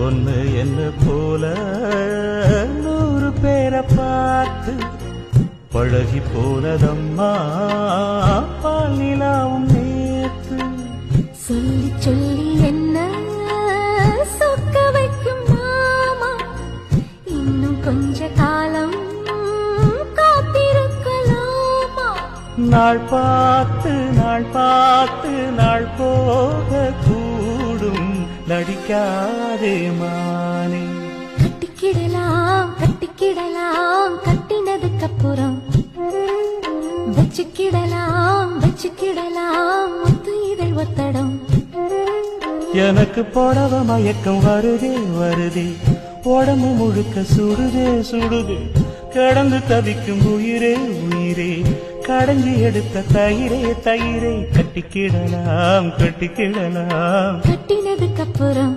ஒன்னு என்ன போல 100 பேரை பார்த்து பழகி போனதம்மா பால் நிலாவும் நேத்து. சொல்லி சொல்லி என்ன சொக்க வைக்கும் மாமா, இன்னும் கொஞ்ச காலம் காத்திருக்கலாமா. நாள் பார்த்து நாள் பார்த்து நாள் போக கூடும் நடிக்காதே மானே. கட்டிக்கிடலாம் கட்டிக்கிடலாம் கட்டினதுக்கு அப்புறம் வச்சுக்கிடலாம் வச்சுக்கிடலாம் முத்து இதழ் ஒத்தடம். எனக்கு புடவ மயக்கம் வருதே வருதே, உடம்பு முழுக்க சுடுதே சுடுதே, கடந்து தவிக்கும் உயிரே உயிரே, கடைஞ்சி எடுத்த தயிரே தயிரே. கட்டிக்கிடலாம் கட்டிக்கிடலாம் கட்டினதுக்கு அப்புறம்